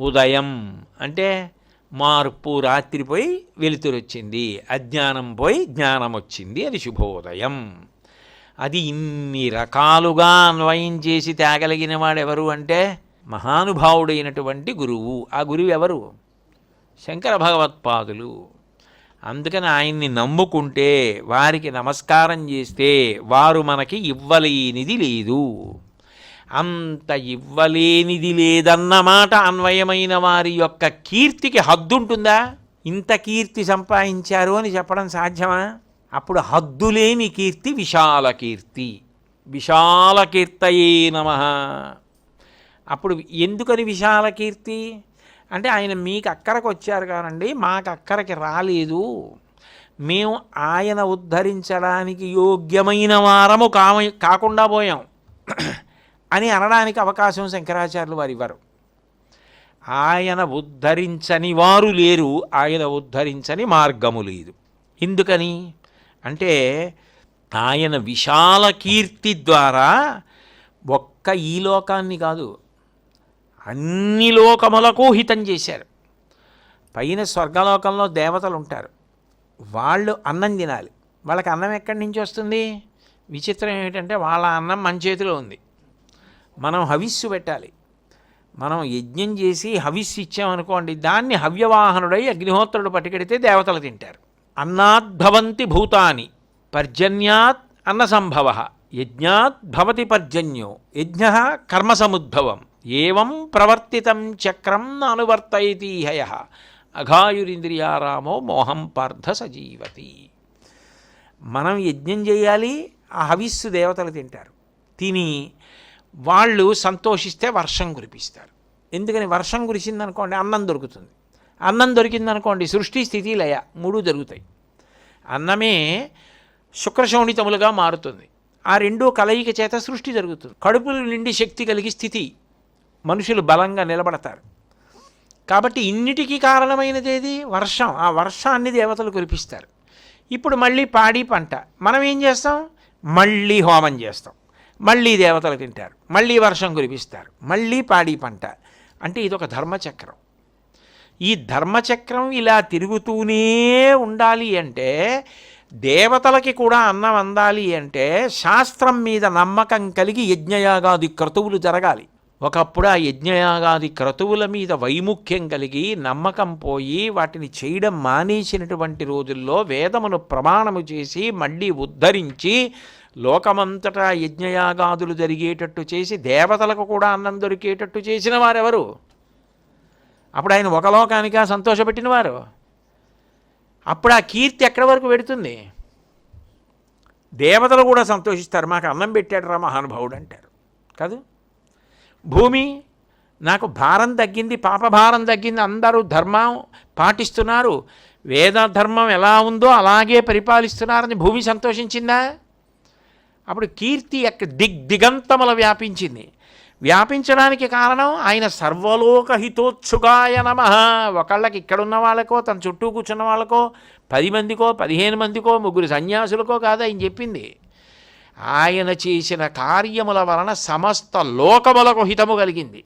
ఉదయం అంటే మార్పు, రాత్రిపోయి వెలుతురు వచ్చింది, అజ్ఞానం పోయి జ్ఞానం వచ్చింది, అది శుభోదయం. అది ఇన్ని రకాలుగా అన్వయం చేసి తేగలిగిన వాడెవరు అంటే మహానుభావుడైనటువంటి గురువు. ఆ గురువు ఎవరు? శంకర భగవత్పాదులు. అందుకని ఆయన్ని నమ్ముకుంటే, వారికి నమస్కారం చేస్తే వారు మనకి ఇవ్వలేనిది లేదు. అంత ఇవ్వలేనిది లేదన్నమాట అన్వయమైన వారి యొక్క కీర్తికి హద్దుంటుందా? ఇంత కీర్తి సంపాదించారు అని చెప్పడం సాధ్యమా? అప్పుడు హద్దులేని కీర్తి విశాల కీర్తి. విశాల కీర్తయే నమః. అప్పుడు ఎందుకని విశాల కీర్తి అంటే, ఆయన మీకు అక్కరకు వచ్చారు కానండి, మాకు అక్కడికి రాలేదు, మేము ఆయన ఉద్ధరించడానికి యోగ్యమైన వారము కాకుండా పోయాం అని అనడానికి అవకాశం శంకరాచార్యులు వారు ఇవ్వరు. ఆయన ఉద్ధరించని వారు లేరు, ఆయన ఉద్ధరించని మార్గము లేదు. ఎందుకని అంటే, ఆయన విశాల కీర్తి ద్వారా ఒక్క ఈ లోకాన్ని కాదు, అన్ని లోకములకు హితం చేశారు. పైన స్వర్గలోకంలో దేవతలు ఉంటారు, వాళ్ళు అన్నం తినాలి. వాళ్ళకి అన్నం ఎక్కడి నుంచి వస్తుంది? విచిత్రం ఏమిటంటే, వాళ్ళ అన్నం మన చేతిలో ఉంది. మనం హవిస్సు పెట్టాలి. మనం యజ్ఞం చేసి హవిస్సు ఇచ్చామనుకోండి, దాన్ని హవ్యవాహనుడై అగ్నిహోత్రుడు పట్టుకెడితే దేవతలు తింటారు. అన్నాద్భవంతి భూతాని పర్జన్యాత్ అన్న సంభవ, యజ్ఞాత్ భవతి పర్జన్యో యజ్ఞ కర్మసముద్భవం, ఏవం ప్రవర్తితం చక్రం అనువర్తయతి హయ, అఘాయురింద్రియారామో మోహం పార్థ సజీవతి. మనం యజ్ఞం చేయాలి, ఆ హవిస్సు దేవతలు తింటారు. తిని వాళ్ళు సంతోషిస్తే వర్షం కురిపిస్తారు. ఎందుకని? వర్షం కురిసిందనుకోండి అన్నం దొరుకుతుంది. అన్నం దొరికిందనుకోండి సృష్టి, స్థితి, లయ మూడు జరుగుతాయి. అన్నమే శుక్రశోణితములుగా మారుతుంది. ఆ రెండో కలయిక చేత సృష్టి జరుగుతుంది. కడుపులు నిండి శక్తి కలిగి స్థితి, మనుషులు బలంగా నిలబడతారు. కాబట్టి ఇన్నిటికీ కారణమైనది ఏది? వర్షం. ఆ వర్షాన్ని దేవతలు కురిపిస్తారు. ఇప్పుడు మళ్ళీ పాడి పంట, మనం ఏం చేస్తాం? మళ్ళీ హోమం చేస్తాం, మళ్ళీ దేవతలు తింటారు, మళ్ళీ వర్షం కురిపిస్తారు, మళ్ళీ పాడి పంట. అంటే ఇదొక ధర్మచక్రం. ఈ ధర్మచక్రం ఇలా తిరుగుతూనే ఉండాలి అంటే, దేవతలకి కూడా అన్నం అందాలి అంటే శాస్త్రం మీద నమ్మకం కలిగి యజ్ఞయాగాది క్రతువులు జరగాలి. ఒకప్పుడు ఆ యజ్ఞయాగాది క్రతువుల మీద వైముఖ్యం కలిగి నమ్మకం పోయి వాటిని చేయడం మానేసినటువంటి రోజుల్లో వేదమును ప్రమాణము చేసి మళ్ళీ ఉద్ధరించి లోకమంతటా యజ్ఞయాగాదులు జరిగేటట్టు చేసి దేవతలకు కూడా అన్నం దొరికేటట్టు చేసిన వారెవరు? అప్పుడు ఆయన ఒక లోకానికా సంతోషపెట్టినవారు? అప్పుడు ఆ కీర్తి ఎక్కడి వరకు పెడుతుంది? దేవతలు కూడా సంతోషిస్తారు, మాకు అన్నం పెట్టాడు రా మహానుభావుడు అంటారు కాదు. భూమి, నాకు భారం తగ్గింది, పాపభారం తగ్గింది, అందరూ ధర్మం పాటిస్తున్నారు, వేద ధర్మం ఎలా ఉందో అలాగే పరిపాలిస్తున్నారని భూమి సంతోషించిందా? అప్పుడు కీర్తి దిగంతముల వ్యాపించింది. వ్యాపించడానికి కారణం ఆయన సర్వలోక హితోత్సుగాయ నమః. ఒకళ్ళకి ఇక్కడున్న వాళ్ళకో, తన చుట్టూ కూర్చున్న వాళ్ళకో, 10 మందికో 15 మందికో, 3 సన్యాసులకో కాదు ఆయన చెప్పింది. ఆయన చేసిన కార్యముల వలన సమస్త లోకములకు హితము కలిగింది.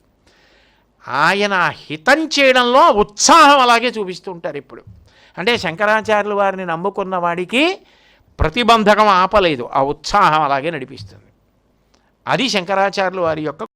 ఆయన హితం చేయడంలో ఉత్సాహం అలాగే చూపిస్తూ ఉంటారు ఇప్పుడు. అంటే శంకరాచార్యుల వారిని నమ్ముకున్న వాడికి ప్రతిబంధకం ఆపలేదు, ఆ ఉత్సాహం అలాగే నడిపిస్తుంది. అది శంకరాచార్యుల వారి యొక్క